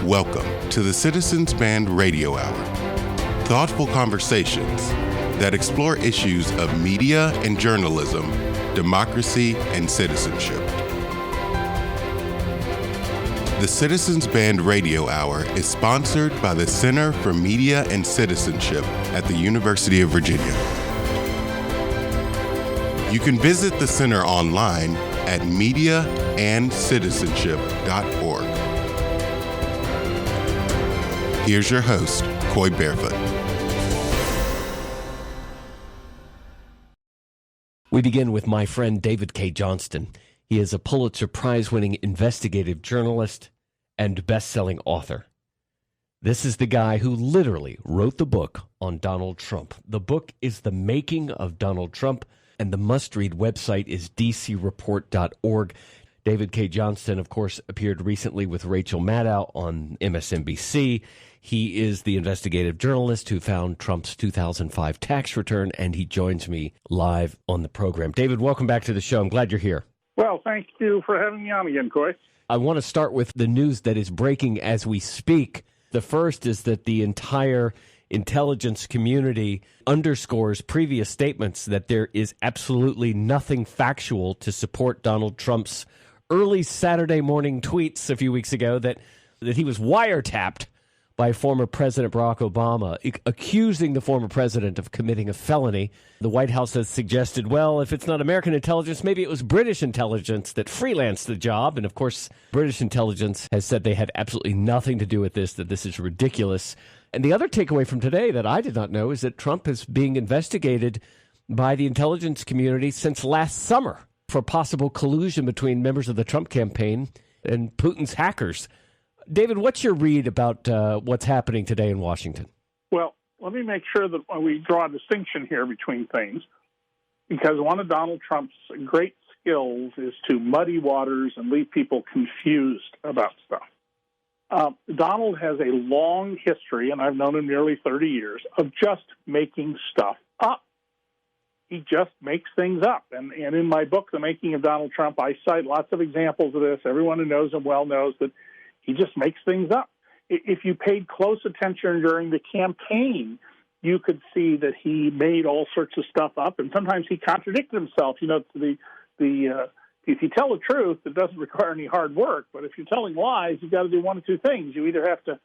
Welcome to the Citizens Band Radio Hour. Thoughtful conversations that explore issues of media and journalism, democracy, and citizenship. The Citizens Band Radio Hour is sponsored by the Center for Media and Citizenship at the University of Virginia. You can visit the center online at mediaandcitizenship.org. Here's your host, Coy Barefoot. We begin with my friend David Cay Johnston. He is a Pulitzer Prize-winning investigative journalist and best-selling author. This is the guy who literally wrote the book on Donald Trump. The book is The Making of Donald Trump, and the must-read website is dcreport.org. David Cay Johnston, of course, appeared recently with Rachel Maddow on MSNBC. He is the investigative journalist who found Trump's 2005 tax return, and he joins me live on the program. David, welcome back to the show. I'm glad you're here. Well, thank you for having me on again, Coy. I want to start with the news that is breaking as we speak. The first is that the entire intelligence community underscores previous statements that there is absolutely nothing factual to support Donald Trump's early Saturday morning tweets a few weeks ago that he was wiretapped by former President Barack Obama, accusing the former president of committing a felony. The White House has suggested, well, if it's not American intelligence, maybe it was British intelligence that freelanced the job. And of course, British intelligence has said they had absolutely nothing to do with this, that this is ridiculous. And the other takeaway from today that I did not know is that Trump is being investigated by the intelligence community since last summer for possible collusion between members of the Trump campaign and Putin's hackers. David, what's your read about what's happening today in Washington? Well, let me make sure that we draw a distinction here between things, because one of Donald Trump's great skills is to muddy waters and leave people confused about stuff. Donald has a long history, and I've known him nearly 30 years, of just making stuff up. He just makes things up. And in my book, The Making of Donald Trump, I cite lots of examples of this. Everyone who knows him well knows that he just makes things up. If you paid close attention during the campaign, you could see that he made all sorts of stuff up, and sometimes he contradicted himself. You know, if you tell the truth, it doesn't require any hard work. But if you're telling lies, you've got to do one of two things. You either have to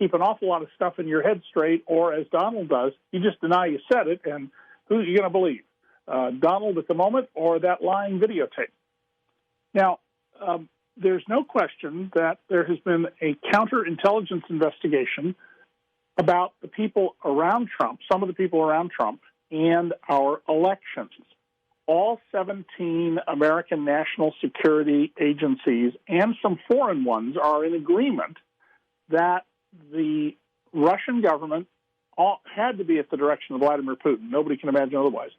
keep an awful lot of stuff in your head straight, or as Donald does, you just deny you said it, and who are you going to believe? Donald at the moment or that lying videotape? Now, there's no question that there has been a counterintelligence investigation about the people around Trump, some of the people around Trump, and our elections. All 17 American national security agencies and some foreign ones are in agreement that the Russian government had to be at the direction of Vladimir Putin. Nobody can imagine otherwise.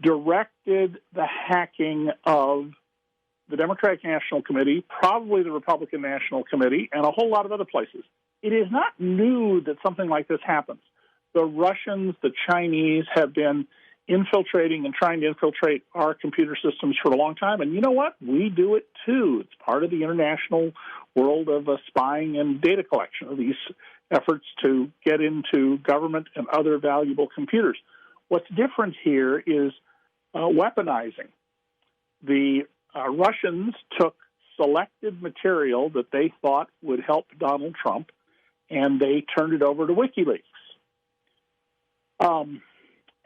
Directed the hacking of the Democratic National Committee, probably the Republican National Committee, and a whole lot of other places. It is not new that something like this happens. The Russians, the Chinese have been infiltrating and trying to infiltrate our computer systems for a long time. And you know what? We do it too. It's part of the international world of spying and data collection, of these efforts to get into government and other valuable computers. What's different here is weaponizing. The Russians took selected material that they thought would help Donald Trump, and they turned it over to WikiLeaks.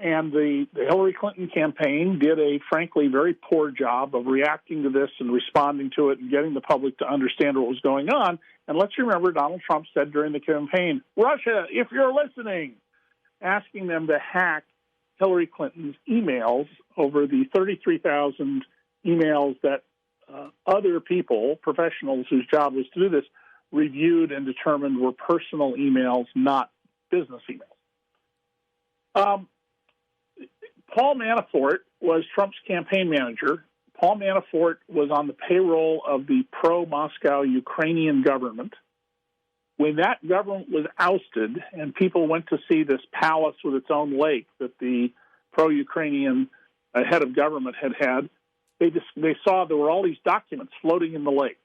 And the Hillary Clinton campaign did a, frankly, very poor job of reacting to this and responding to it and getting the public to understand what was going on. And let's remember, Donald Trump said during the campaign, Russia, if you're listening, asking them to hack Hillary Clinton's emails over the 33,000 emails that other people, professionals whose job was to do this, reviewed and determined were personal emails, not business emails. Paul Manafort was Trump's campaign manager. Paul Manafort was on the payroll of the pro-Moscow Ukrainian government. When that government was ousted and people went to see this palace with its own lake that the pro-Ukrainian head of government had, they saw there were all these documents floating in the lake.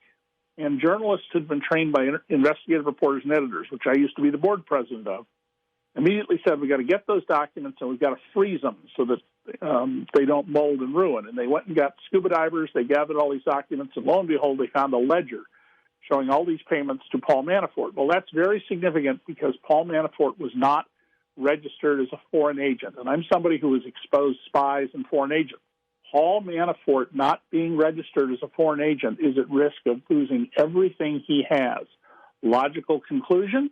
And journalists had been trained by investigative reporters and editors, which I used to be the board president of, immediately said, we got to get those documents and we've got to freeze them so that they don't mold and ruin. And they went and got scuba divers. They gathered all these documents, and lo and behold, they found a ledger showing all these payments to Paul Manafort. Well, that's very significant because Paul Manafort was not registered as a foreign agent. And I'm somebody who has exposed spies and foreign agents. Paul Manafort not being registered as a foreign agent is at risk of losing everything he has. Logical conclusion,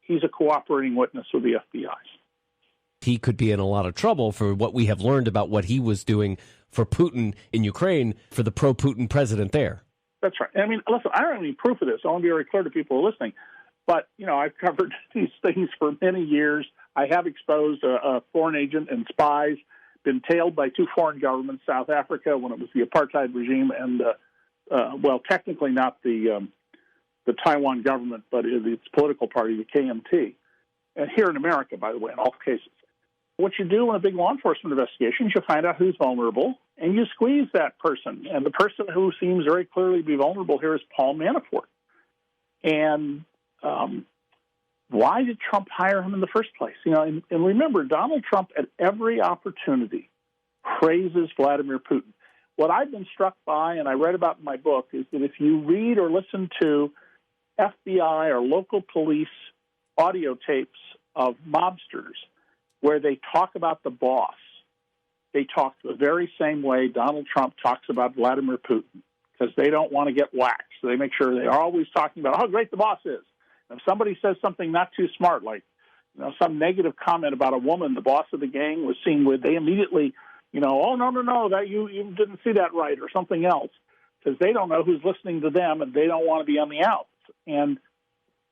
he's a cooperating witness with the FBI. He could be in a lot of trouble for what we have learned about what he was doing for Putin in Ukraine, for the pro-Putin president there. That's right. I mean, listen, I don't have any proof of this. I want to be very clear to people who are listening. But, you know, I've covered these things for many years. I have exposed a foreign agent and spies, been tailed by two foreign governments, South Africa when it was the apartheid regime, and, well, technically not the Taiwan government, but its political party, the KMT. And here in America, by the way, in all cases. What you do in a big law enforcement investigation is you find out who's vulnerable, and you squeeze that person. And the person who seems very clearly to be vulnerable here is Paul Manafort. And why did Trump hire him in the first place? You know, and remember, Donald Trump at every opportunity praises Vladimir Putin. What I've been struck by, and I read about in my book, is that if you read or listen to FBI or local police audio tapes of mobsters where they talk about the boss, they talk the very same way Donald Trump talks about Vladimir Putin, because they don't want to get whacked. So they make sure they're always talking about how great the boss is. And if somebody says something not too smart, like, you know, some negative comment about a woman the boss of the gang was seen with, they immediately, you know, oh, no, that you didn't see that right, or something else, because they don't know who's listening to them, and they don't want to be on the outs. And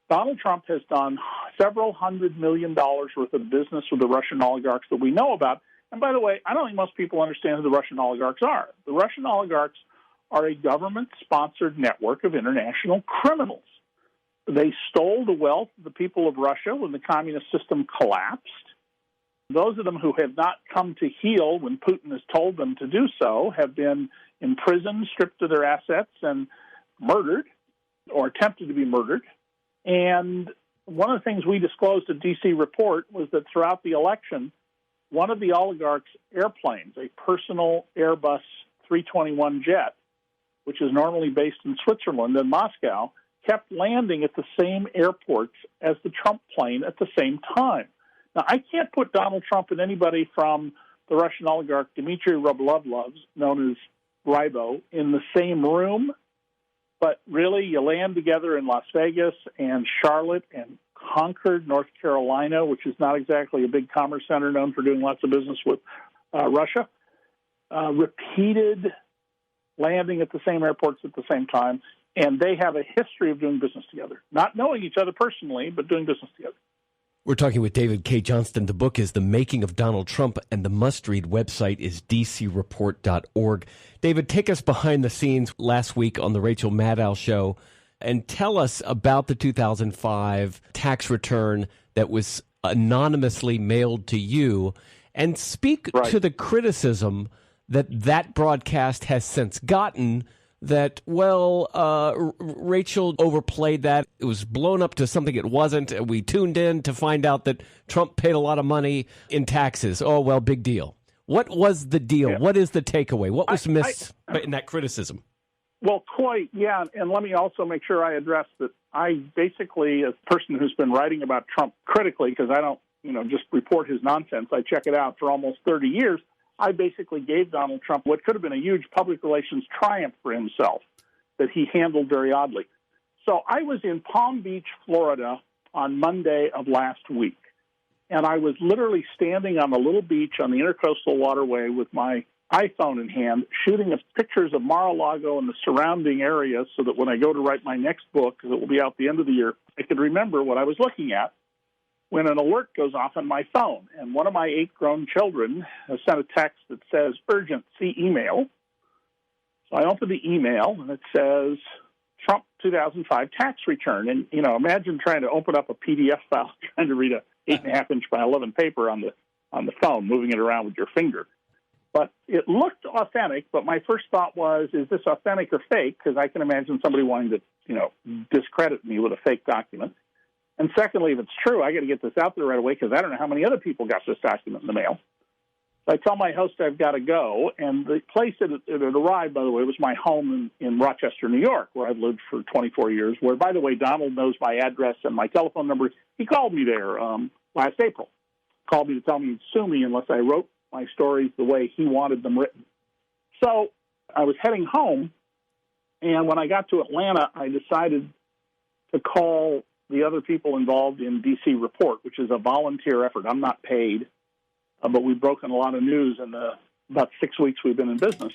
Donald Trump has done several $100 million worth of business with the Russian oligarchs that we know about. And by the way, I don't think most people understand who the Russian oligarchs are. The Russian oligarchs are a government-sponsored network of international criminals. They stole the wealth of the people of Russia when the communist system collapsed. Those of them who have not come to heel when Putin has told them to do so have been imprisoned, stripped of their assets, and murdered, or attempted to be murdered. And one of the things we disclosed at DC Report was that throughout the election, one of the oligarchs' airplanes, a personal Airbus 321 jet, which is normally based in Switzerland and Moscow, kept landing at the same airports as the Trump plane at the same time. Now, I can't put Donald Trump and anybody from the Russian oligarch Dmitry Rybolovlev, known as Rybo, in the same room, but really you land together in Las Vegas and Charlotte and Concord, North Carolina, which is not exactly a big commerce center known for doing lots of business with Russia. Repeated landing at the same airports at the same time, and they have a history of doing business together, not knowing each other personally, but doing business together. We're talking with David Cay Johnston. The book is The Making of Donald Trump, and the must-read website is dcreport.org. David, take us behind the scenes last week on the Rachel Maddow Show and tell us about the 2005 tax return that was anonymously mailed to you, and speak to the criticism that broadcast has since gotten that, well, Rachel overplayed that. It was blown up to something it wasn't. We tuned in to find out that Trump paid a lot of money in taxes. Oh, well, big deal. What was the deal? Yeah. What is the takeaway? What was missed in that criticism? Well, quite, yeah. And let me also make sure I address that I basically, as a person who's been writing about Trump critically, because I don't, just report his nonsense, I check it out for almost 30 years, I basically gave Donald Trump what could have been a huge public relations triumph for himself that he handled very oddly. So I was in Palm Beach, Florida on Monday of last week, and I was literally standing on a little beach on the Intercoastal Waterway with my iPhone in hand, shooting pictures of Mar-a-Lago and the surrounding areas so that when I go to write my next book, because it will be out the end of the year, I could remember what I was looking at, when an alert goes off on my phone. And one of my 8 grown children has sent a text that says, urgent, see email. So I open the email, and it says, Trump 2005 tax return. And, imagine trying to open up a PDF file, trying to read a 8.5-inch by 11 paper on the phone, moving it around with your finger. But it looked authentic, but my first thought was, is this authentic or fake? Because I can imagine somebody wanting to, discredit me with a fake document. And secondly, if it's true, I got to get this out there right away because I don't know how many other people got this document in the mail. So I tell my host I've got to go, and the place that it arrived, by the way, was my home in Rochester, New York, where I've lived for 24 years, where, by the way, Donald knows my address and my telephone number. He called me there last April, called me to tell me he'd sue me unless I wrote my stories the way he wanted them written. So I was heading home, and when I got to Atlanta, I decided to call the other people involved in DC Report, which is a volunteer effort. I'm not paid, but we've broken a lot of news in the about 6 weeks we've been in business.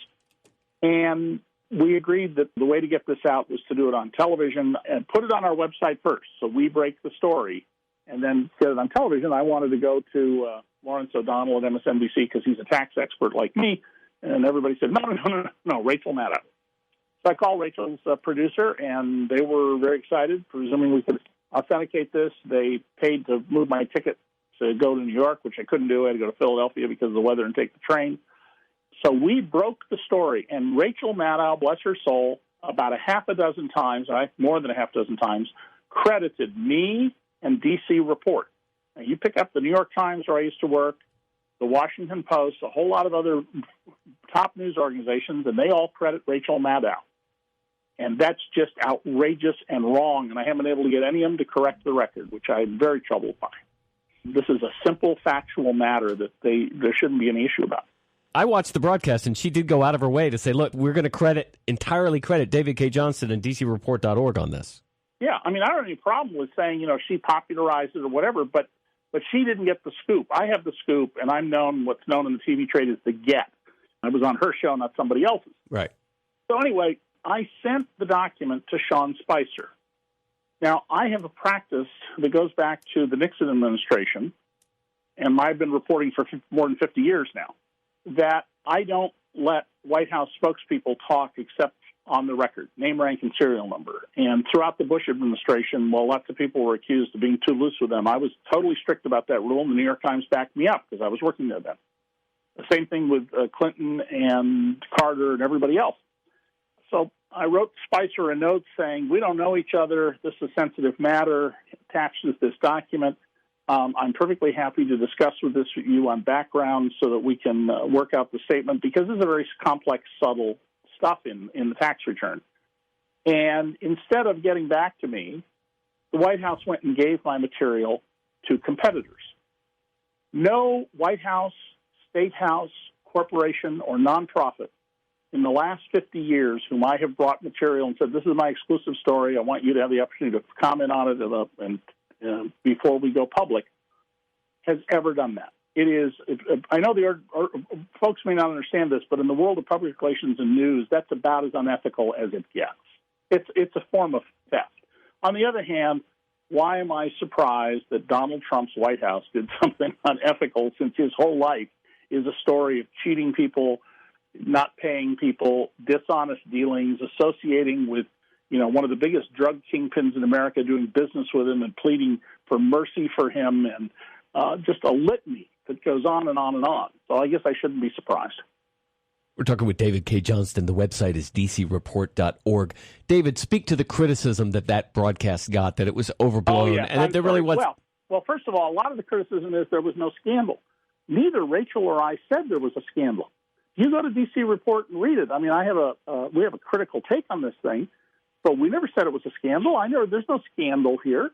And we agreed that the way to get this out was to do it on television and put it on our website first. So we break the story and then get it on television. I wanted to go to Lawrence O'Donnell at MSNBC because he's a tax expert like me. And everybody said, no, Rachel Maddow. So I called Rachel's producer, and they were very excited, presuming we could authenticate this. They paid to move my ticket to go to New York, which I couldn't do. I had to go to Philadelphia because of the weather and take the train. So we broke the story, and Rachel Maddow, bless her soul, about a half a dozen times, more than a half dozen times, credited me and DC Report. Now, you pick up the New York Times, where I used to work, the Washington Post, a whole lot of other top news organizations, and they all credit Rachel Maddow. And that's just outrageous and wrong, and I haven't been able to get any of them to correct the record, which I'm very troubled by. This is a simple, factual matter that there shouldn't be any issue about. I watched the broadcast, and she did go out of her way to say, look, we're going to entirely credit David Cay Johnston and DCReport.org on this. Yeah, I mean, I don't have any problem with saying, she popularized it or whatever, but she didn't get the scoop. I have the scoop, and I'm known, what's known in the TV trade as the get. I was on her show, not somebody else's. Right. So anyway, I sent the document to Sean Spicer. Now, I have a practice that goes back to the Nixon administration, and I've been reporting for more than 50 years now, that I don't let White House spokespeople talk except on the record, name, rank, and serial number. And throughout the Bush administration, while lots of people were accused of being too loose with them, I was totally strict about that rule, and the New York Times backed me up because I was working there then. The same thing with Clinton and Carter and everybody else. So I wrote Spicer a note saying, we don't know each other. This is a sensitive matter. Attached is this document. I'm perfectly happy to discuss with you on background so that we can work out the statement, because this is a very complex, subtle stuff in the tax return. And instead of getting back to me, the White House went and gave my material to competitors. No White House, State House, corporation, or nonprofit in the last 50 years whom I have brought material and said, this is my exclusive story, I want you to have the opportunity to comment on it and before we go public, has ever done that. It is, I know folks may not understand this, but in the world of public relations and news, that's about as unethical as it gets. It's a form of theft. On the other hand, why am I surprised that Donald Trump's White House did something unethical, since his whole life is a story of cheating people, not paying people, dishonest dealings, associating with, one of the biggest drug kingpins in America, doing business with him and pleading for mercy for him, and just a litany that goes on and on and on. So I guess I shouldn't be surprised. We're talking with David Cay Johnston. The website is dcreport.org. David, speak to the criticism that broadcast got, that it was overblown, and that there really was... Well, first of all, a lot of the criticism is there was no scandal. Neither Rachel or I said there was a scandal. You go to DC Report and read it. I mean, we have a critical take on this thing, but we never said it was a scandal. There's no scandal here.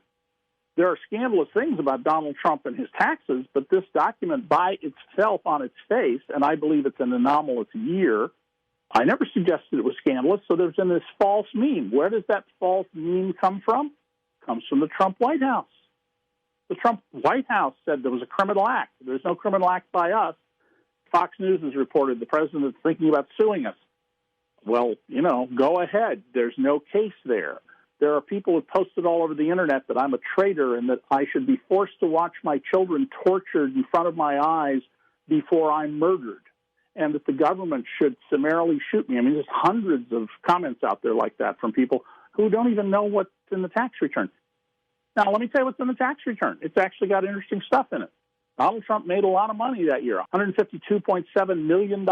There are scandalous things about Donald Trump and his taxes, but this document by itself on its face, and I believe it's an anomalous year, I never suggested it was scandalous, so there's been this false meme. Where does that false meme come from? It comes from the Trump White House. The Trump White House said there was a criminal act. There's no criminal act by us. Fox News has reported the president is thinking about suing us. Well, go ahead. There's no case there. There are people who posted all over the internet that I'm a traitor and that I should be forced to watch my children tortured in front of my eyes before I'm murdered, and that the government should summarily shoot me. I mean, there's hundreds of comments out there like that from people who don't even know what's in the tax return. Now, let me tell you what's in the tax return. It's actually got interesting stuff in it. Donald Trump made a lot of money that year, $152.7 million.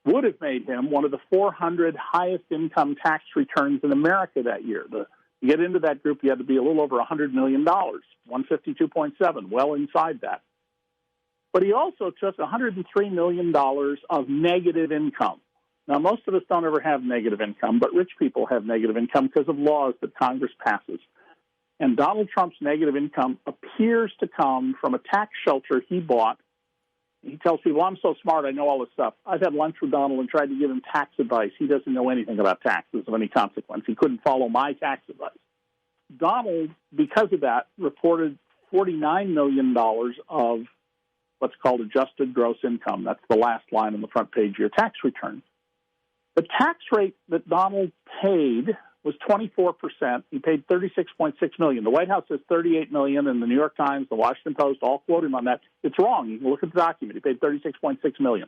Would have made him one of the 400 highest income tax returns in America that year. To get into that group, you had to be a little over $100 million, 152.7, well inside that. But he also took $103 million of negative income. Now, most of us don't ever have negative income, but rich people have negative income because of laws that Congress passes. And Donald Trump's negative income appears to come from a tax shelter he bought. He tells people, I'm so smart, I know all this stuff. I've had lunch with Donald and tried to give him tax advice. He doesn't know anything about taxes of any consequence. He couldn't follow my tax advice. Donald, because of that, reported $49 million of what's called adjusted gross income. That's the last line on the front page of your tax return. The tax rate that Donald paid was 24%. He paid $36.6 million. The White House says $38 million, and the New York Times, the Washington Post all quote him on that. It's wrong. You can look at the document. He paid $36.6 million.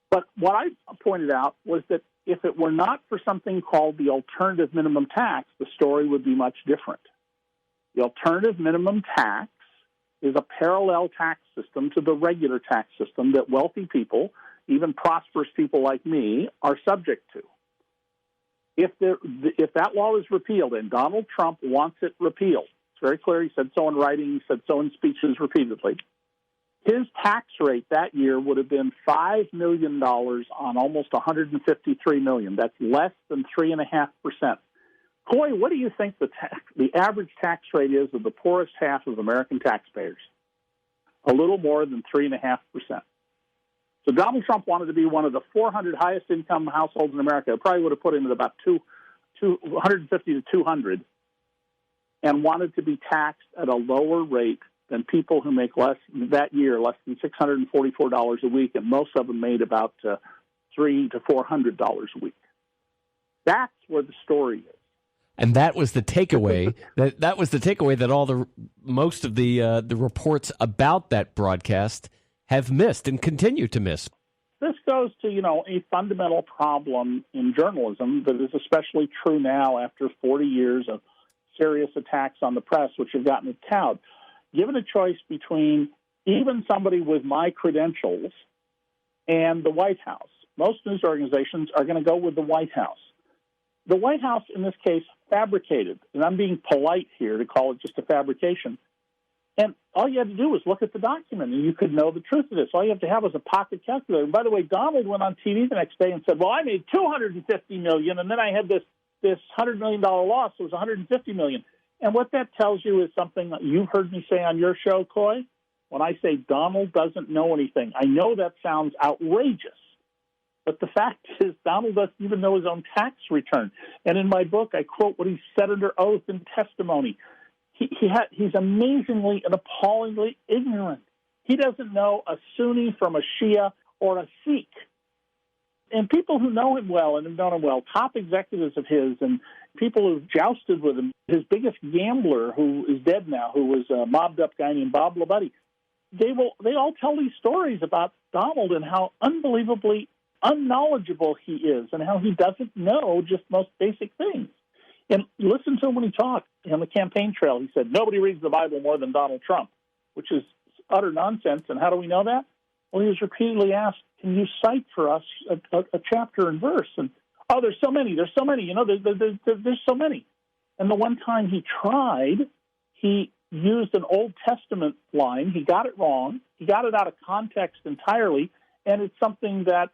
But what I pointed out was that if it were not for something called the alternative minimum tax, the story would be much different. The alternative minimum tax is a parallel tax system to the regular tax system that wealthy people, even prosperous people like me, are subject to. If that law is repealed, and Donald Trump wants it repealed, it's very clear, he said so in writing, he said so in speeches repeatedly, his tax rate that year would have been $5 million on almost $153 million. That's less than 3.5%. Coy, what do you think the average tax rate is of the poorest half of American taxpayers? A little more than 3.5%. So Donald Trump wanted to be one of the 400 highest income households in America. It probably would have put him at about 150 to 200, and wanted to be taxed at a lower rate than people who make less than $644 a week, and most of them made about $300 to $400 a week. That's where the story is. And that was the takeaway. that was the takeaway that most of the reports about that broadcast have missed and continue to miss. This goes to, a fundamental problem in journalism that is especially true now after 40 years of serious attacks on the press, which have gotten it cowed. Given a choice between even somebody with my credentials and the White House, most news organizations are going to go with the White House. The White House, in this case, fabricated, and I'm being polite here to call it just a fabrication. And all you had to do was look at the document, and you could know the truth of this. All you have to have was a pocket calculator. And by the way, Donald went on TV the next day and said, well, I made $250 million, and then I had this $100 million loss. It was $150 million. And what that tells you is something that you've heard me say on your show, Coy. When I say Donald doesn't know anything, I know that sounds outrageous. But the fact is, Donald doesn't even know his own tax return. And in my book, I quote what he said under oath in testimony. He's amazingly and appallingly ignorant. He doesn't know a Sunni from a Shia or a Sikh. And people who know him well and have known him well, top executives of his and people who've jousted with him, his biggest gambler, who is dead now, who was a mobbed-up guy named Bob Labuddy, they all tell these stories about Donald and how unbelievably unknowledgeable he is and how he doesn't know just most basic things. And listen to him when he talked on the campaign trail. He said, nobody reads the Bible more than Donald Trump, which is utter nonsense. And how do we know that? Well, he was repeatedly asked, can you cite for us a chapter and verse? And, there's so many. There's so many. There's so many. And the one time he tried, he used an Old Testament line. He got it wrong. He got it out of context entirely. And it's something that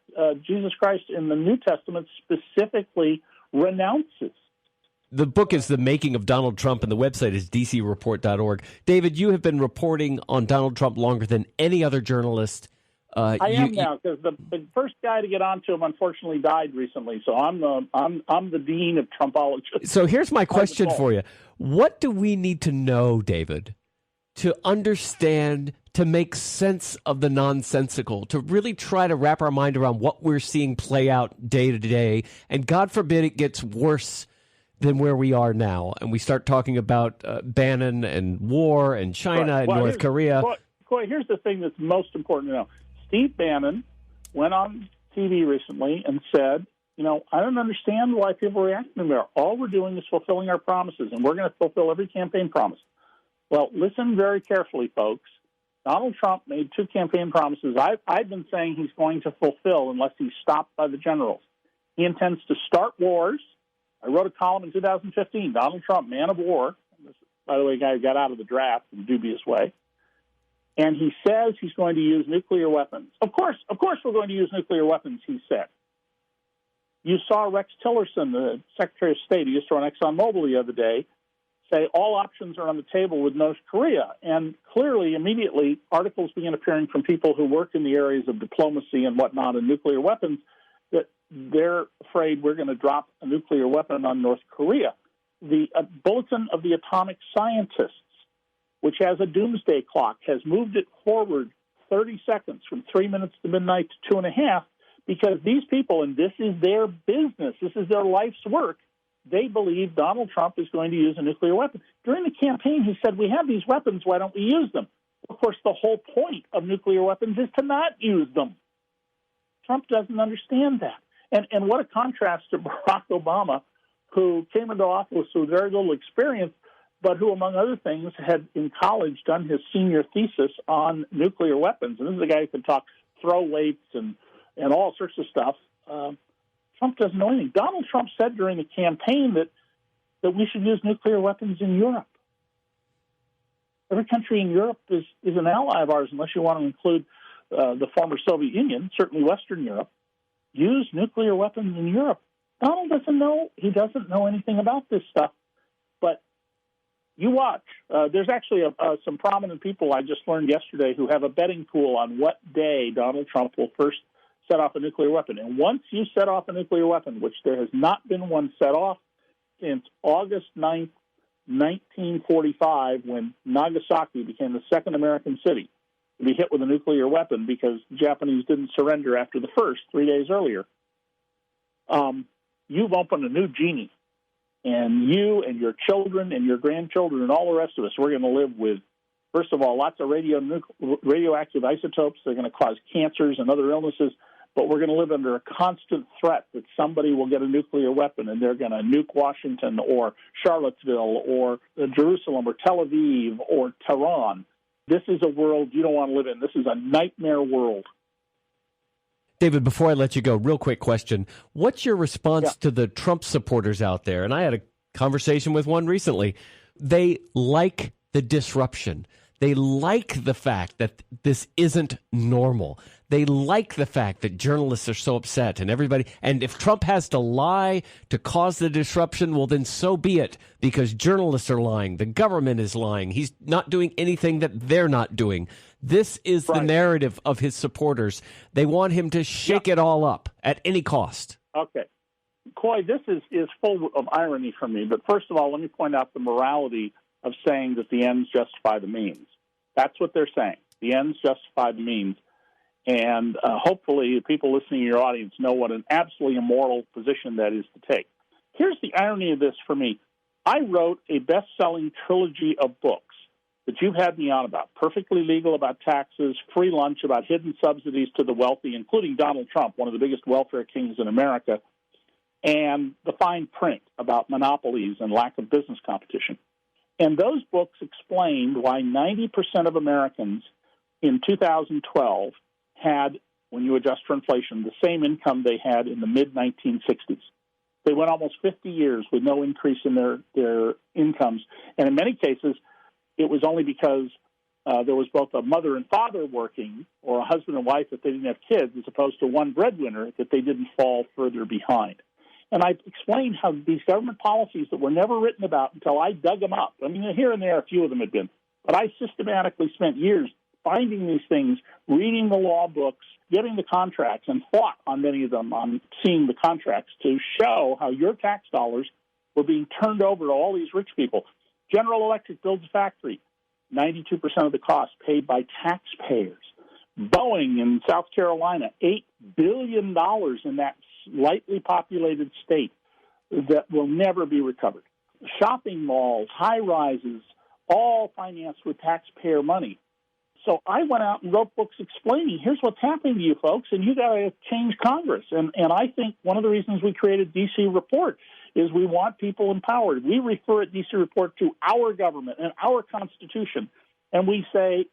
Jesus Christ in the New Testament specifically renounces. The book is The Making of Donald Trump, and the website is dcreport.org. David, you have been reporting on Donald Trump longer than any other journalist. I am now, because the first guy to get onto him unfortunately died recently. So I'm the dean of Trumpologists. So here's my question for you: what do we need to know, David, to understand, to make sense of the nonsensical, to really try to wrap our mind around what we're seeing play out day to day, and God forbid it gets worse than where we are now, and we start talking about Bannon and war and China and North Korea? Coy, here's the thing that's most important to know. Steve Bannon went on TV recently and said, I don't understand why people are reacting to it. All we're doing is fulfilling our promises, and we're going to fulfill every campaign promise. Well, listen very carefully, folks. Donald Trump made 2 campaign promises I've been saying he's going to fulfill unless he's stopped by the generals. He intends to start wars. I wrote a column in 2015, Donald Trump, man of war. This, by the way, a guy who got out of the draft in a dubious way. And he says he's going to use nuclear weapons. Of course we're going to use nuclear weapons, he said. You saw Rex Tillerson, the Secretary of State, who used to run ExxonMobil the other day, say all options are on the table with North Korea. And clearly, immediately, articles began appearing from people who work in the areas of diplomacy and whatnot and nuclear weapons that they're afraid we're going to drop a nuclear weapon on North Korea. The Bulletin of the Atomic Scientists, which has a doomsday clock, has moved it forward 30 seconds from 3 minutes to midnight to 2.5, because these people, and this is their business, this is their life's work, they believe Donald Trump is going to use a nuclear weapon. During the campaign, he said, we have these weapons, why don't we use them? Of course, the whole point of nuclear weapons is to not use them. Trump doesn't understand that. And what a contrast to Barack Obama, who came into office with very little experience, but who, among other things, had in college done his senior thesis on nuclear weapons. And this is a guy who can talk throw weights and all sorts of stuff. Trump doesn't know anything. Donald Trump said during the campaign that we should use nuclear weapons in Europe. Every country in Europe is an ally of ours, unless you want to include the former Soviet Union, certainly Western Europe. Use nuclear weapons in Europe. Donald doesn't know. He doesn't know anything about this stuff. But you watch. There's actually some prominent people I just learned yesterday who have a betting pool on what day Donald Trump will first set off a nuclear weapon. And once you set off a nuclear weapon, which there has not been one set off since August 9th, 1945, when Nagasaki became the second American city to be hit with a nuclear weapon because the Japanese didn't surrender after the first 3 days earlier, you've opened a new genie. And you and your children and your grandchildren and all the rest of us, we're going to live with, first of all, lots of radioactive isotopes. They're going to cause cancers and other illnesses. But we're going to live under a constant threat that somebody will get a nuclear weapon and they're going to nuke Washington or Charlottesville or Jerusalem or Tel Aviv or Tehran. This is a world you don't want to live in. This is a nightmare world. David, before I let you go, real quick question. What's your response to the Trump supporters out there? And I had a conversation with one recently. They like the disruption. They like the fact that this isn't normal. They like the fact that journalists are so upset and everybody. And if Trump has to lie to cause the disruption, well, then so be it, because journalists are lying. The government is lying. He's not doing anything that they're not doing. This is the narrative of his supporters. They want him to shake it all up at any cost. Okay. Coy, this is full of irony for me. But first of all, let me point out the morality of saying that the ends justify the means. That's what they're saying. The ends justify the means. And hopefully people listening to your audience know what an absolutely immoral position that is to take. Here's the irony of this for me. I wrote a best-selling trilogy of books that you've had me on about, Perfectly Legal about taxes, Free Lunch about hidden subsidies to the wealthy, including Donald Trump, one of the biggest welfare kings in America, and The Fine Print about monopolies and lack of business competition. And those books explained why 90% of Americans in 2012 had, when you adjust for inflation, the same income they had in the mid-1960s. They went almost 50 years with no increase in their incomes. And in many cases, it was only because there was both a mother and father working, or a husband and wife that they didn't have kids, as opposed to one breadwinner, that they didn't fall further behind. And I explained how these government policies that were never written about until I dug them up. I mean, here and there, a few of them had been. But I systematically spent years finding these things, reading the law books, getting the contracts, and fought on many of them on seeing the contracts to show how your tax dollars were being turned over to all these rich people. General Electric builds a factory, 92% of the cost paid by taxpayers. Boeing in South Carolina, $8 billion in that lightly populated state that will never be recovered. Shopping malls, high-rises, all financed with taxpayer money. So I went out and wrote books explaining, here's what's happening to you folks, and you got to change Congress. And I think one of the reasons we created D.C. Report is we want people empowered. We refer at D.C. Report to our government and our Constitution, and we say,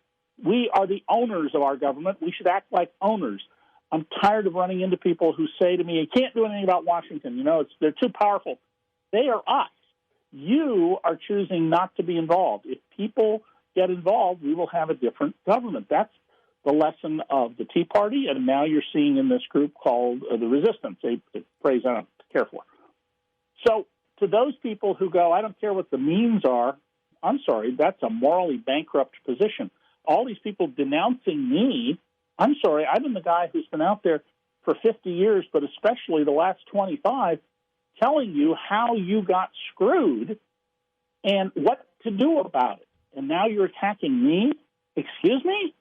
We are the owners of our government. We should act like owners. I'm tired of running into people who say to me, you can't do anything about Washington. They're too powerful. They are us. You are choosing not to be involved. If people get involved, we will have a different government. That's the lesson of the Tea Party, and now you're seeing in this group called the Resistance, a phrase I don't care for. So to those people who go, I don't care what the means are, I'm sorry, that's a morally bankrupt position. All these people denouncing me, I'm sorry, I've been the guy who's been out there for 50 years, but especially the last 25, telling you how you got screwed and what to do about it. And now you're attacking me? Excuse me?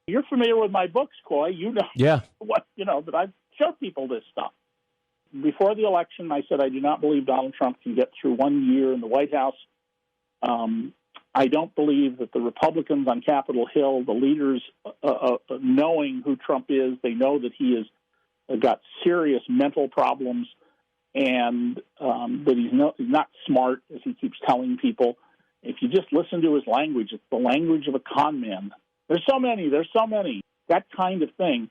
You're familiar with my books, Coy. You know that I've showed people this stuff. Before the election, I said I do not believe Donald Trump can get through 1 year in the White House. I don't believe that the Republicans on Capitol Hill, the leaders, knowing who Trump is, they know that he has got serious mental problems and that he's not smart, as he keeps telling people. If you just listen to his language, it's the language of a con man. There's so many. That kind of thing.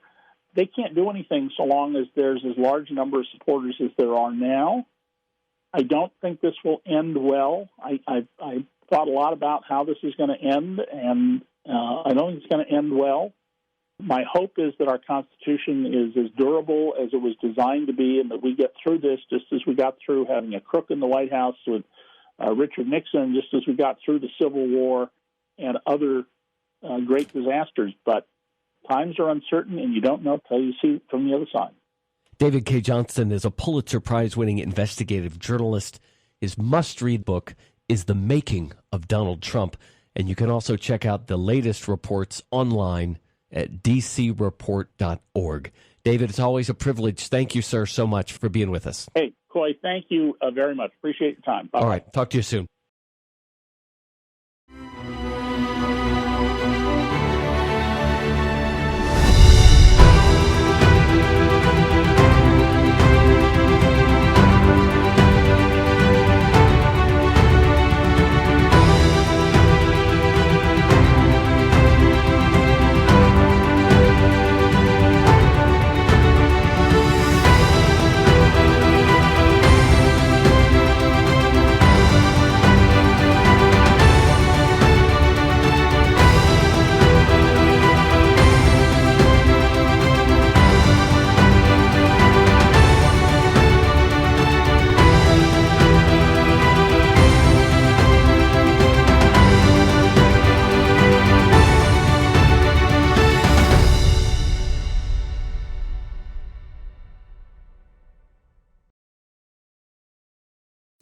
They can't do anything so long as there's as large a number of supporters as there are now. I don't think this will end well. I thought a lot about how this is going to end, and I don't think it's going to end well. My hope is that our Constitution is as durable as it was designed to be, and that we get through this just as we got through having a crook in the White House with Richard Nixon, just as we got through the Civil War and other great disasters. But times are uncertain, and you don't know until you see it from the other side. David Cay Johnston is a Pulitzer Prize-winning investigative journalist. His must-read book is The Making of Donald Trump, and you can also check out the latest reports online at dcreport.org. David, it's always a privilege. Thank you, sir, so much for being with us. Hey, Coy, thank you very much. Appreciate your time. Bye-bye. All right, talk to you soon.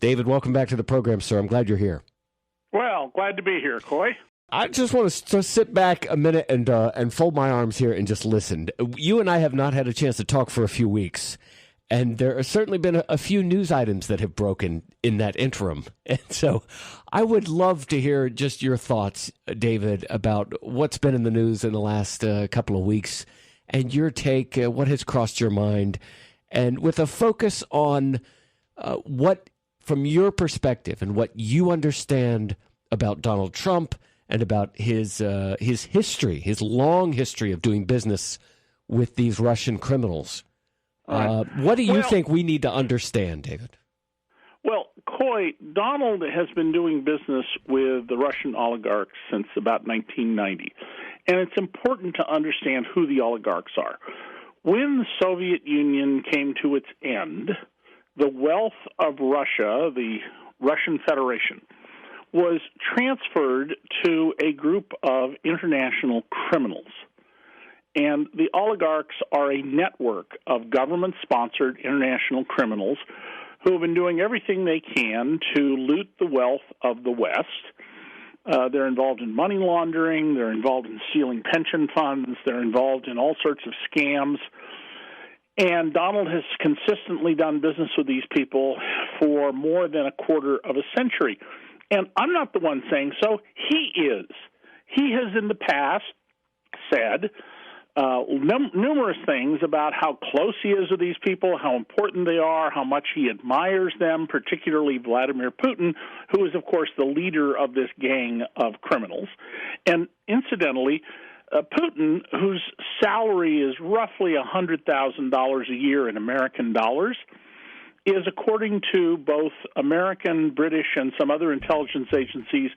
David, welcome back to the program, sir. I'm glad you're here. Well, glad to be here, Coy. I just want to sit back a minute and fold my arms here and just listen. You and I have not had a chance to talk for a few weeks, and there have certainly been a few news items that have broken in that interim. And so I would love to hear just your thoughts, David, about what's been in the news in the last couple of weeks and your take, what has crossed your mind, and with a focus on what, from your perspective and what you understand about Donald Trump and about his history, his long history of doing business with these Russian criminals. What do you think we need to understand, David? Well, Coy, Donald has been doing business with the Russian oligarchs since about 1990. And it's important to understand who the oligarchs are. When the Soviet Union came to its end, the wealth of Russia, the Russian Federation, was transferred to a group of international criminals. And the oligarchs are a network of government-sponsored international criminals who have been doing everything they can to loot the wealth of the West. They're involved in money laundering. They're involved in stealing pension funds. They're involved in all sorts of scams. And Donald has consistently done business with these people for more than a quarter of a century. And I'm not the one saying so. He is. He has in the past said numerous things about how close he is with these people, how important they are, how much he admires them, particularly Vladimir Putin, who is, of course, the leader of this gang of criminals. And incidentally, Putin, whose salary is roughly $100,000 a year in American dollars, is, according to both American, British, and some other intelligence agencies,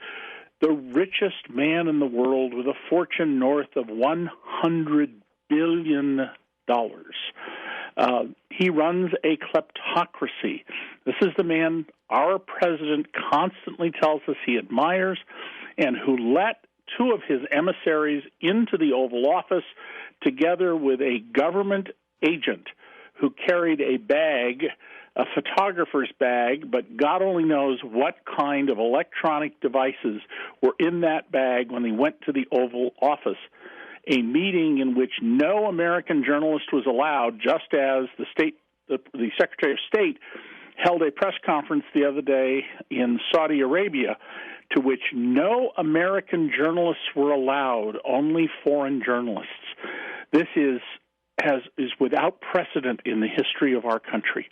the richest man in the world with a fortune north of $100 billion. He runs a kleptocracy. This is the man our president constantly tells us he admires and who let two of his emissaries into the Oval Office together with a government agent who carried a bag, a photographer's bag, but God only knows what kind of electronic devices were in that bag when they went to the Oval Office, a meeting in which no American journalist was allowed, just as the Secretary of State held a press conference the other day in Saudi Arabia to which no American journalists were allowed, only foreign journalists. This is without precedent in the history of our country.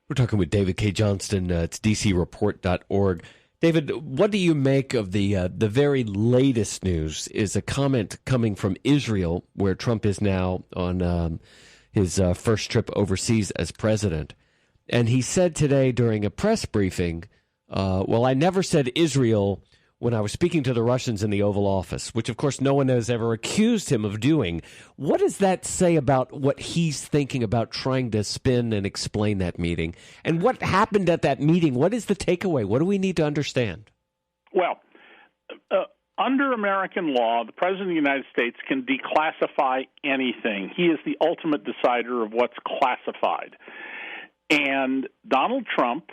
We're talking with David Cay Johnston. It's dcreport.org. David, what do you make of the very latest news? Is a comment coming from Israel, where Trump is now on his first trip overseas as president. And he said today during a press briefing, well, I never said Israel when I was speaking to the Russians in the Oval Office, which, of course, no one has ever accused him of doing. What does that say about what he's thinking about trying to spin and explain that meeting? And what happened at that meeting? What is the takeaway? What do we need to understand? Well, under American law, the President of the United States can declassify anything. He is the ultimate decider of what's classified. And Donald Trump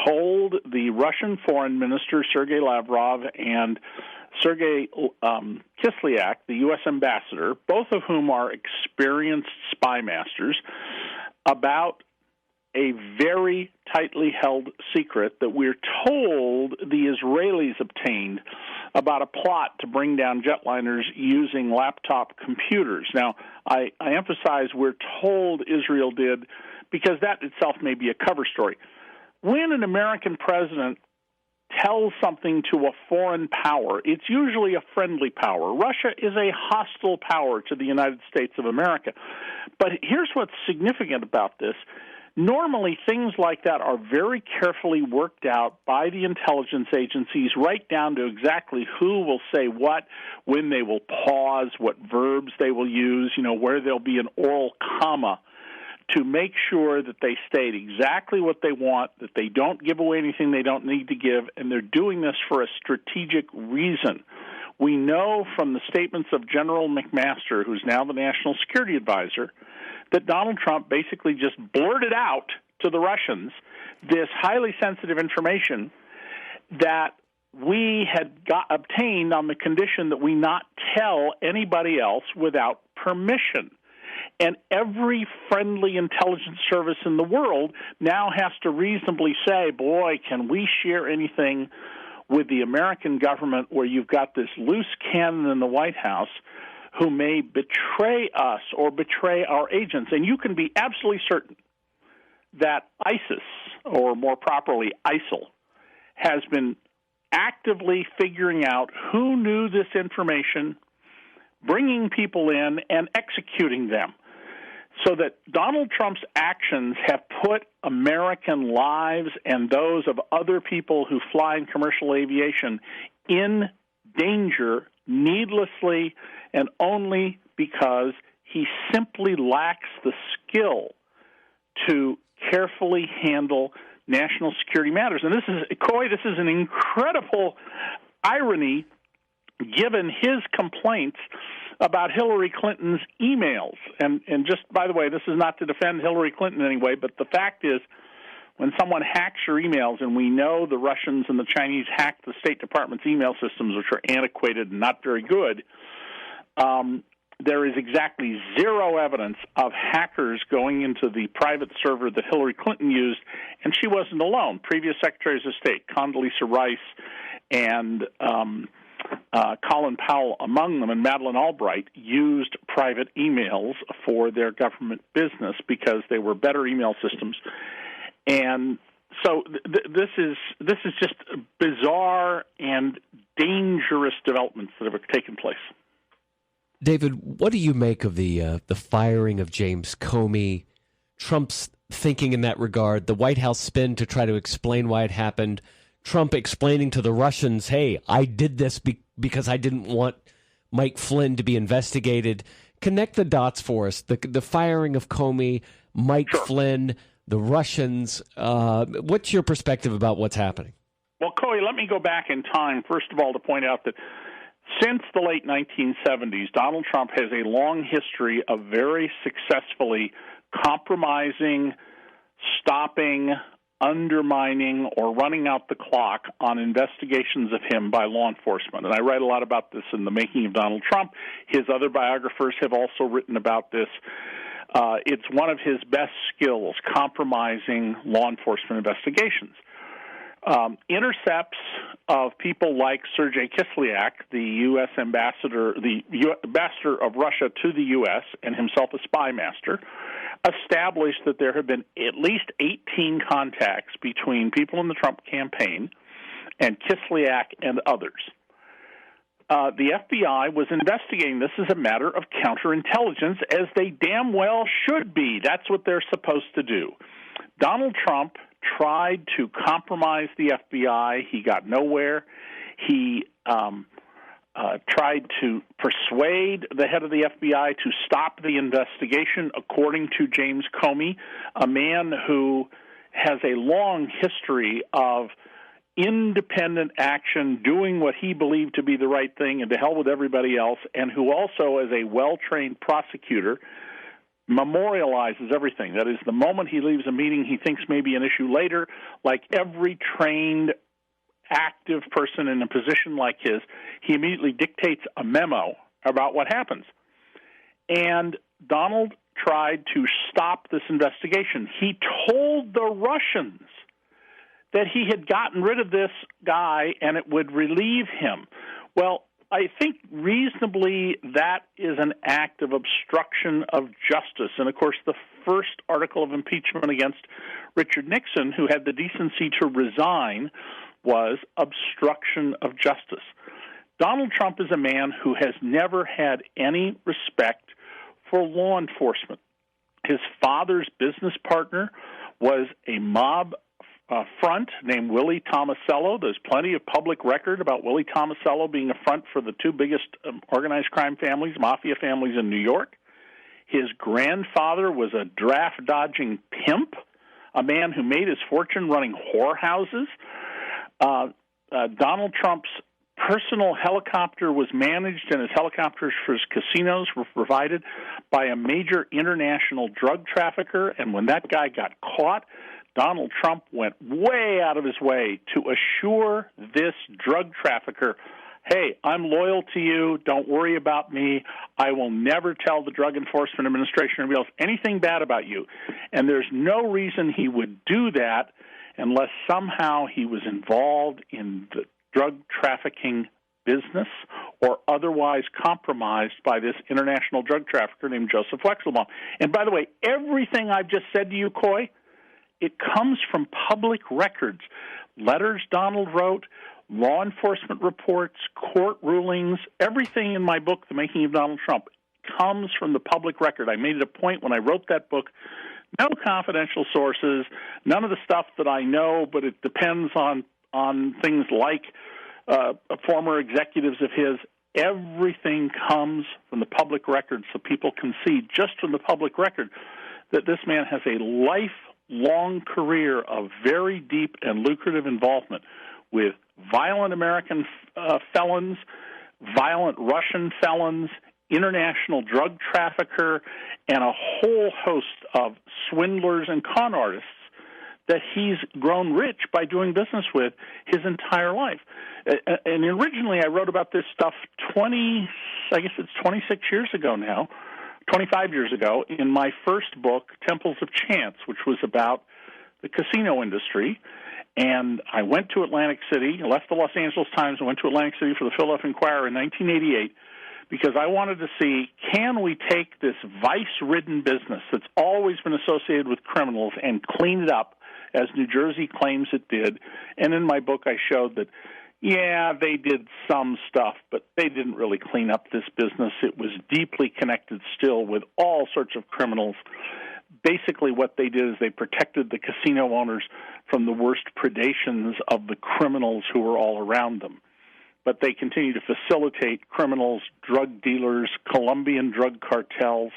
told the Russian Foreign Minister, Sergei Lavrov, and Sergei Kislyak, the U.S. ambassador, both of whom are experienced spy masters, about a very tightly held secret that we're told the Israelis obtained about a plot to bring down jetliners using laptop computers. Now, I emphasize we're told Israel did because that itself may be a cover story. When an American president tells something to a foreign power, it's usually a friendly power. Russia is a hostile power to the United States of America. But here's what's significant about this. Normally, things like that are very carefully worked out by the intelligence agencies, right down to exactly who will say what, when they will pause, what verbs they will use, where there'll be an oral comma, to make sure that they state exactly what they want, that they don't give away anything they don't need to give, and they're doing this for a strategic reason. We know from the statements of General McMaster, who's now the National Security Advisor, that Donald Trump basically just blurted out to the Russians this highly sensitive information that we had obtained on the condition that we not tell anybody else without permission. And every friendly intelligence service in the world now has to reasonably say, boy, can we share anything with the American government where you've got this loose cannon in the White House who may betray us or betray our agents. And you can be absolutely certain that ISIS, or more properly ISIL, has been actively figuring out who knew this information, bringing people in, and executing them. So that Donald Trump's actions have put American lives and those of other people who fly in commercial aviation in danger needlessly and only because he simply lacks the skill to carefully handle national security matters. And this is an incredible irony given his complaints about Hillary Clinton's emails. And just, by the way, this is not to defend Hillary Clinton anyway, but the fact is when someone hacks your emails, and we know the Russians and the Chinese hacked the State Department's email systems, which are antiquated and not very good, there is exactly zero evidence of hackers going into the private server that Hillary Clinton used, and she wasn't alone. Previous Secretaries of State, Condoleezza Rice and Colin Powell among them, and Madeleine Albright used private emails for their government business because they were better email systems. And so this is just bizarre and dangerous developments that have taken place. David, what do you make of the firing of James Comey, Trump's thinking in that regard, the White House spin to try to explain why it happened, Trump explaining to the Russians, hey, I did this because I didn't want Mike Flynn to be investigated? Connect the dots for us. The firing of Comey, Mike Flynn, the Russians. What's your perspective about what's happening? Well, Coy, let me go back in time, first of all, to point out that since the late 1970s, Donald Trump has a long history of very successfully compromising, stopping, undermining, or running out the clock on investigations of him by law enforcement. And I write a lot about this in The Making of Donald Trump. His other biographers have also written about this. It's one of his best skills, compromising law enforcement investigations. Intercepts of people like Sergei Kislyak, the U.S. ambassador, ambassador of Russia to the U.S., and himself a spy master, established that there have been at least 18 contacts between people in the Trump campaign and Kislyak and others. The FBI was investigating this as a matter of counterintelligence, as they damn well should be. That's what they're supposed to do. Donald Trump tried to compromise the FBI. He got nowhere. He tried to persuade the head of the FBI to stop the investigation, according to James Comey, a man who has a long history of independent action, doing what he believed to be the right thing, and to hell with everybody else, and who also, as a well-trained prosecutor, memorializes everything. That is, the moment he leaves a meeting he thinks may be an issue later, like every trained, active person in a position like his, he immediately dictates a memo about what happens. And Donald tried to stop this investigation. He told the Russians that he had gotten rid of this guy and it would relieve him. Well, I think reasonably that is an act of obstruction of justice. And, of course, the first article of impeachment against Richard Nixon, who had the decency to resign, was obstruction of justice. Donald Trump is a man who has never had any respect for law enforcement. His father's business partner was a mob front named Willie Tomasello. There's plenty of public record about Willie Tomasello being a front for the two biggest organized crime families, mafia families in New York. His grandfather was a draft-dodging pimp, a man who made his fortune running whorehouses. Donald Trump's personal helicopter was managed, and his helicopters for his casinos were provided by a major international drug trafficker. And when that guy got caught, Donald Trump went way out of his way to assure this drug trafficker, hey, I'm loyal to you. Don't worry about me. I will never tell the Drug Enforcement Administration or anybody else anything bad about you. And there's no reason he would do that unless somehow he was involved in the drug trafficking business or otherwise compromised by this international drug trafficker named Joseph Wexelbaum. And by the way, everything I've just said to you, Coy, it comes from public records. Letters Donald wrote, law enforcement reports, court rulings, everything in my book, The Making of Donald Trump, comes from the public record. I made it a point when I wrote that book, no confidential sources, none of the stuff that I know, but it depends on things like former executives of his. Everything comes from the public record, so people can see just from the public record that this man has a lifelong career of very deep and lucrative involvement with violent American felons, violent Russian felons, international drug trafficker, and a whole host of swindlers and con artists that he's grown rich by doing business with his entire life. And originally I wrote about this stuff 26 years ago now, 25 years ago, in my first book, Temples of Chance, which was about the casino industry. And I went to Atlantic City, left the Los Angeles Times, and went to Atlantic City for the Philadelphia Inquirer in 1988 because I wanted to see, can we take this vice-ridden business that's always been associated with criminals and clean it up, as New Jersey claims it did. And in my book, I showed that, yeah, they did some stuff, but they didn't really clean up this business. It was deeply connected still with all sorts of criminals. Basically, what they did is they protected the casino owners from the worst predations of the criminals who were all around them. But they continue to facilitate criminals, drug dealers, Colombian drug cartels,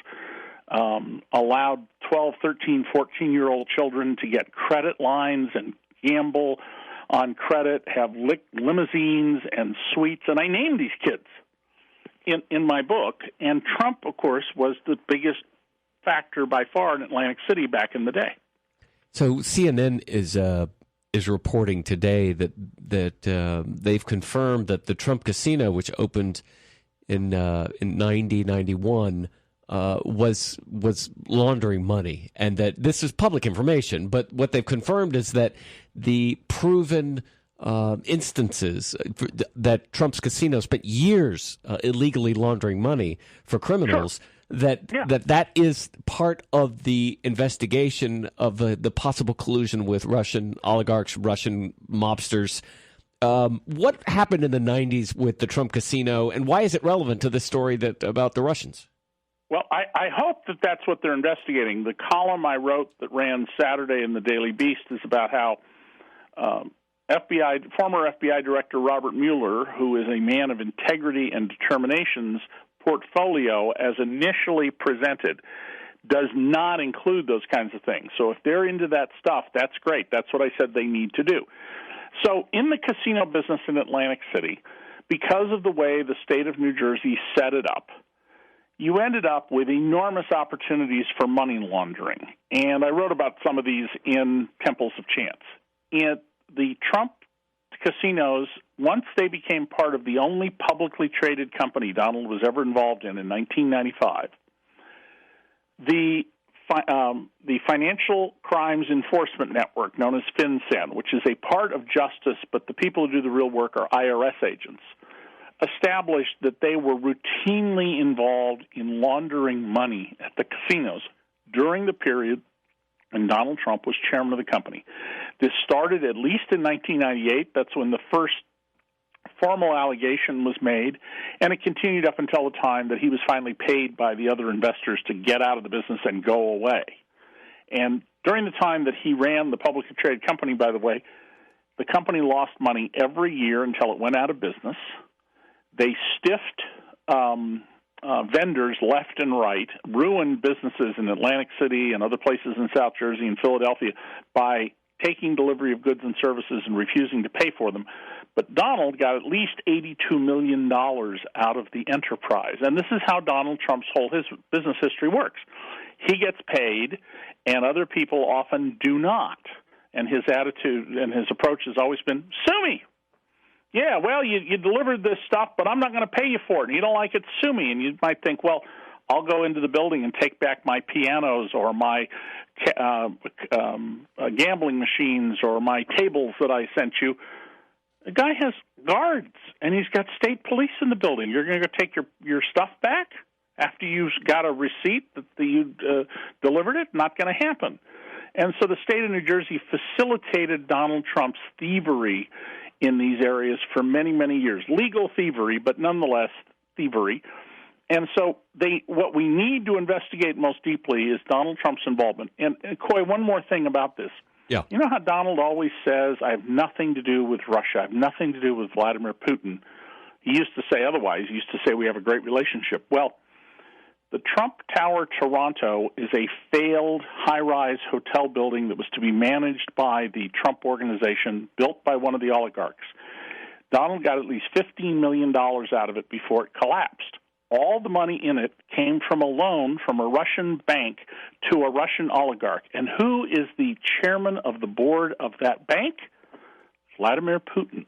allowed 12, 13, 14-year-old children to get credit lines and gamble on credit, have limousines and suites, and I named these kids in my book. And Trump, of course, was the biggest factor by far in Atlantic City back in the day. So CNN is reporting today that they've confirmed that the Trump Casino, which opened in 91, was laundering money, and that this is public information. But what they've confirmed is that the proven instances that Trump's casino spent years illegally laundering money for criminals. Sure. That is part of the investigation of the possible collusion with Russian oligarchs, Russian mobsters. What happened in the 90s with the Trump Casino, and why is it relevant to the story about the Russians? Well, I hope that that's what they're investigating. The column I wrote that ran Saturday in the Daily Beast is about how former FBI Director Robert Mueller, who is a man of integrity and determination's portfolio as initially presented does not include those kinds of things. So if they're into that stuff, that's great. That's what I said they need to do. So in the casino business in Atlantic City, because of the way the state of New Jersey set it up, you ended up with enormous opportunities for money laundering. And I wrote about some of these in Temples of Chance. In the Trump casinos, once they became part of the only publicly traded company Donald was ever involved in 1995, the Financial Crimes Enforcement Network, known as FinCEN, which is a part of justice, but the people who do the real work are IRS agents, established that they were routinely involved in laundering money at the casinos during the period when Donald Trump was chairman of the company. This started at least in 1998. That's when the first formal allegation was made, and it continued up until the time that he was finally paid by the other investors to get out of the business and go away. And during the time that he ran the publicly traded company, by the way, the company lost money every year until it went out of business. They stiffed vendors left and right, ruined businesses in Atlantic City and other places in South Jersey and Philadelphia by taking delivery of goods and services and refusing to pay for them. But Donald got at least $82 million out of the enterprise. And this is how Donald Trump's whole business history works. He gets paid, and other people often do not. And his attitude and his approach has always been, sue me. Yeah, well, you delivered this stuff, but I'm not going to pay you for it. And you don't like it, sue me. And you might think, well, I'll go into the building and take back my pianos or my gambling machines or my tables that I sent you. The guy has guards, and he's got state police in the building. You're going to go take your stuff back after you've got a receipt that you delivered it? Not going to happen. And so the state of New Jersey facilitated Donald Trump's thievery in these areas for many, many years. Legal thievery, but nonetheless thievery. And so what we need to investigate most deeply is Donald Trump's involvement. And Coy, one more thing about this. Yeah. You know how Donald always says, I have nothing to do with Russia. I have nothing to do with Vladimir Putin. He used to say otherwise. He used to say we have a great relationship. Well, the Trump Tower Toronto is a failed high-rise hotel building that was to be managed by the Trump organization, built by one of the oligarchs. Donald got at least $15 million out of it before it collapsed. All the money in it came from a loan from a Russian bank to a Russian oligarch. And who is the chairman of the board of that bank? Vladimir Putin.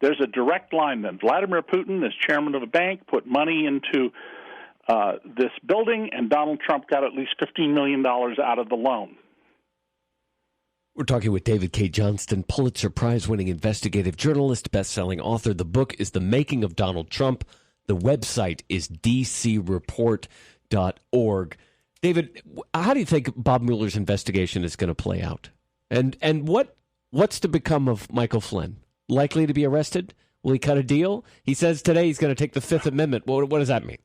There's a direct line then. Vladimir Putin, as chairman of a bank, put money into this building, and Donald Trump got at least $15 million out of the loan. We're talking with David Cay Johnston, Pulitzer Prize-winning investigative journalist, best-selling author. The book is The Making of Donald Trump. The website is dcreport.org. David, how do you think Bob Mueller's investigation is going to play out? And what's to become of Michael Flynn? Likely to be arrested? Will he cut a deal? He says today he's going to take the Fifth Amendment. What does that mean?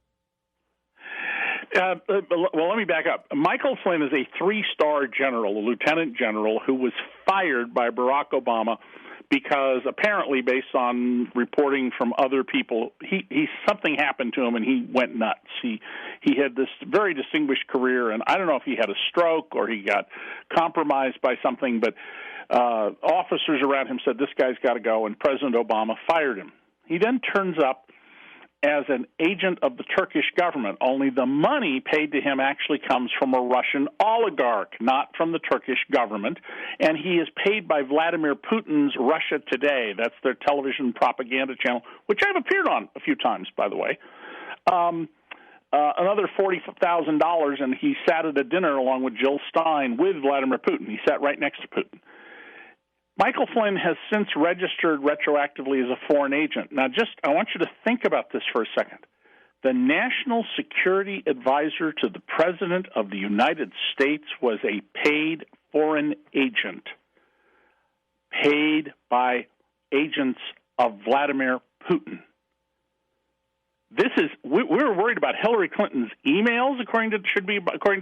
Well, let me back up. Michael Flynn is a three-star general, a lieutenant general, who was fired by Barack Obama because apparently, based on reporting from other people, something happened to him and he went nuts. He had this very distinguished career, and I don't know if he had a stroke or he got compromised by something, but officers around him said, this guy's got to go, and President Obama fired him. He then turns up as an agent of the Turkish government, only the money paid to him actually comes from a Russian oligarch, not from the Turkish government, and he is paid by Vladimir Putin's Russia Today. That's their television propaganda channel, which I've appeared on a few times, by the way. Another $40,000, and he sat at a dinner along with Jill Stein with Vladimir Putin. He sat right next to Putin. Michael Flynn has since registered retroactively as a foreign agent. Now, I want you to think about this for a second. The National Security Advisor to the President of the United States was a paid foreign agent, paid by agents of Vladimir Putin. We're worried about Hillary Clinton's emails, according to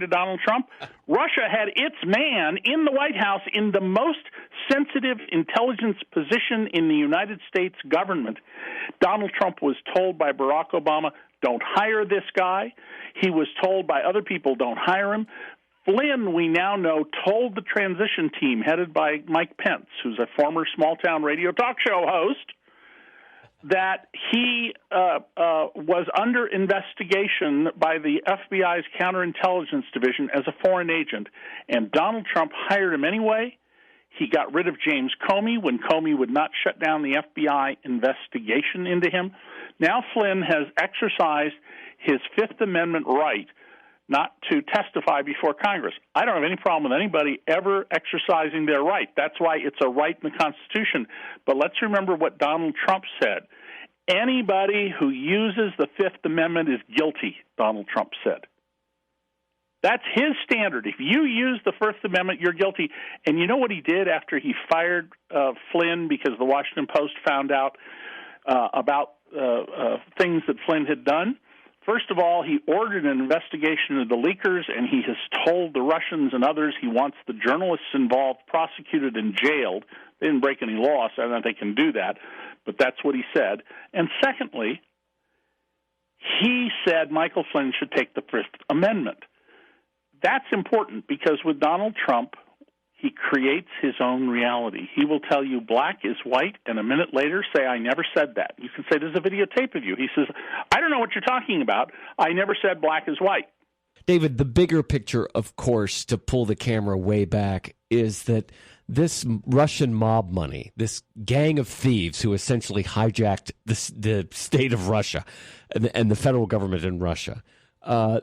Donald Trump. Russia had its man in the White House in the most sensitive intelligence position in the United States government. Donald Trump was told by Barack Obama, don't hire this guy. He was told by other people, don't hire him. Flynn, we now know, told the transition team headed by Mike Pence, who's a former small-town radio talk show host, that he was under investigation by the FBI's counterintelligence division as a foreign agent, and Donald Trump hired him anyway. He got rid of James Comey when Comey would not shut down the FBI investigation into him. Now Flynn has exercised his Fifth Amendment right not to testify before Congress. I don't have any problem with anybody ever exercising their right. That's why it's a right in the Constitution. But let's remember what Donald Trump said. Anybody who uses the Fifth Amendment is guilty, Donald Trump said. That's his standard. If you use the First Amendment, you're guilty. And you know what he did after he fired Flynn because the Washington Post found out about things that Flynn had done? First of all, he ordered an investigation of the leakers, and he has told the Russians and others he wants the journalists involved prosecuted and jailed. They didn't break any law, so I don't know if they can do that, but that's what he said. And secondly, he said Michael Flynn should take the Fifth Amendment. That's important because with Donald Trump, he creates his own reality. He will tell you black is white, and a minute later say, I never said that. You can say, there's a videotape of you. He says, I don't know what you're talking about. I never said black is white. David, the bigger picture, of course, to pull the camera way back, is that this Russian mob money, this gang of thieves who essentially hijacked the state of Russia and the federal government in Russia,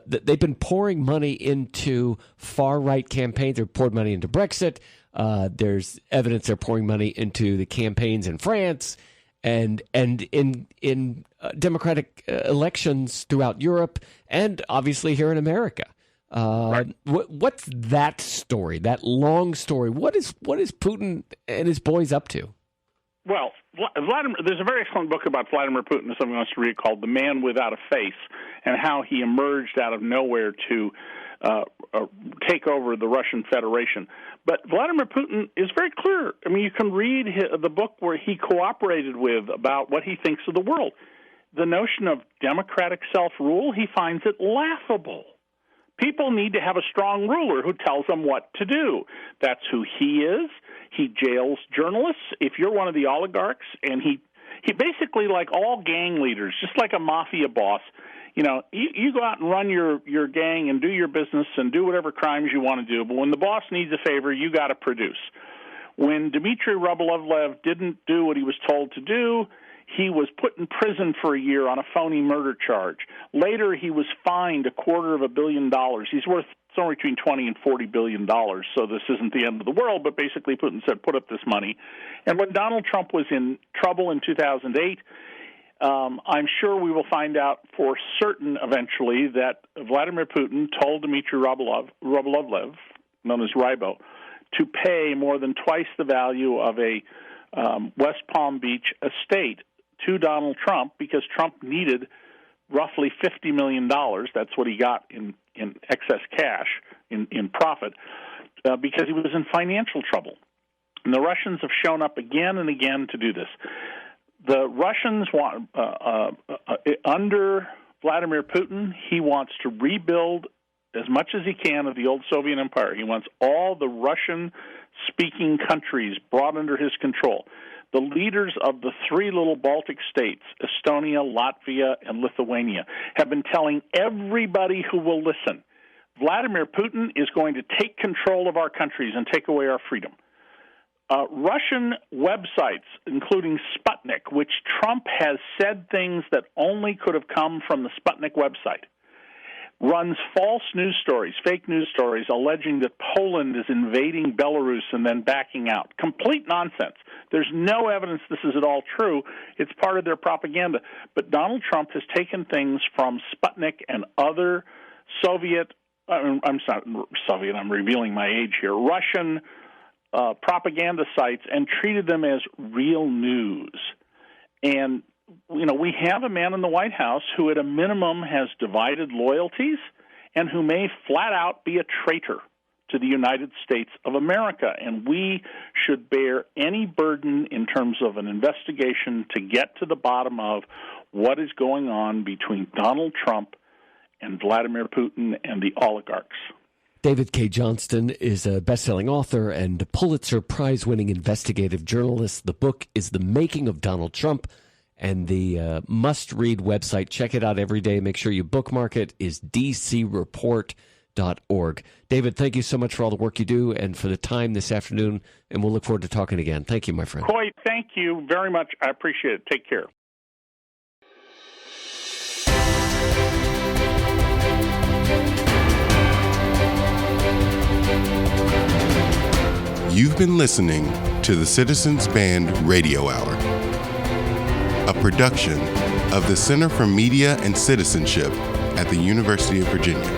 they've been pouring money into far-right campaigns. They've poured money into Brexit. There's evidence they're pouring money into the campaigns in France and in democratic elections throughout Europe and obviously here in America. Right. What's that story, that long story? What is Putin and his boys up to? Well, there's a very excellent book about Vladimir Putin that someone wants to read called The Man Without a Face, and how he emerged out of nowhere to take over the Russian Federation. But Vladimir Putin is very clear. I mean, you can read the book where he cooperated with about what he thinks of the world. The notion of democratic self-rule, he finds it laughable. People need to have a strong ruler who tells them what to do. That's who he is. He jails journalists. If you're one of the oligarchs, and he basically, like all gang leaders, just like a mafia boss, you know, you go out and run your gang and do your business and do whatever crimes you want to do. But when the boss needs a favor, you got to produce. When Dmitry Rublevlev didn't do what he was told to do, He was put in prison for a year on a phony murder charge. Later, he was fined $250 million. He's worth somewhere between $20 and $40 billion, so this isn't the end of the world, but basically Putin said, put up this money. And when Donald Trump was in trouble in 2008, I'm sure we will find out for certain eventually that Vladimir Putin told Dmitry Rybolovlev, known as Rybo, to pay more than twice the value of a West Palm Beach estate to Donald Trump because Trump needed roughly $50 million. That's what he got in excess cash, in profit, because he was in financial trouble. And the Russians have shown up again and again to do this. The Russians want, under Vladimir Putin, he wants to rebuild as much as he can of the old Soviet empire. He wants all the Russian-speaking countries brought under his control. The leaders of the three little Baltic states, Estonia, Latvia, and Lithuania, have been telling everybody who will listen, Vladimir Putin is going to take control of our countries and take away our freedom. Russian websites, including Sputnik, which Trump has said things that only could have come from the Sputnik website, runs false news stories, fake news stories, alleging that Poland is invading Belarus and then backing out. Complete nonsense. There's no evidence this is at all true. It's part of their propaganda. But Donald Trump has taken things from Sputnik and other I'm revealing my age here, Russian propaganda sites and treated them as real news. And we have a man in the White House who at a minimum has divided loyalties and who may flat out be a traitor to the United States of America. And we should bear any burden in terms of an investigation to get to the bottom of what is going on between Donald Trump and Vladimir Putin and the oligarchs. David Cay Johnston is a best-selling author and Pulitzer Prize-winning investigative journalist. The book is The Making of Donald Trump, and the must-read website, check it out every day, make sure you bookmark it, is dcreport.org. David, thank you so much for all the work you do and for the time this afternoon, and we'll look forward to talking again. Thank you, my friend. Coy, thank you very much. I appreciate it. Take care. You've been listening to the Citizens Band Radio Hour, a production of the Center for Media and Citizenship at the University of Virginia.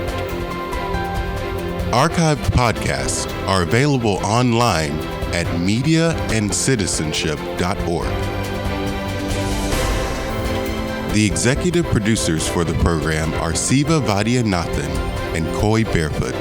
Archived podcasts are available online at mediaandcitizenship.org. The executive producers for the program are Siva Vaidyanathan and Coy Barefoot.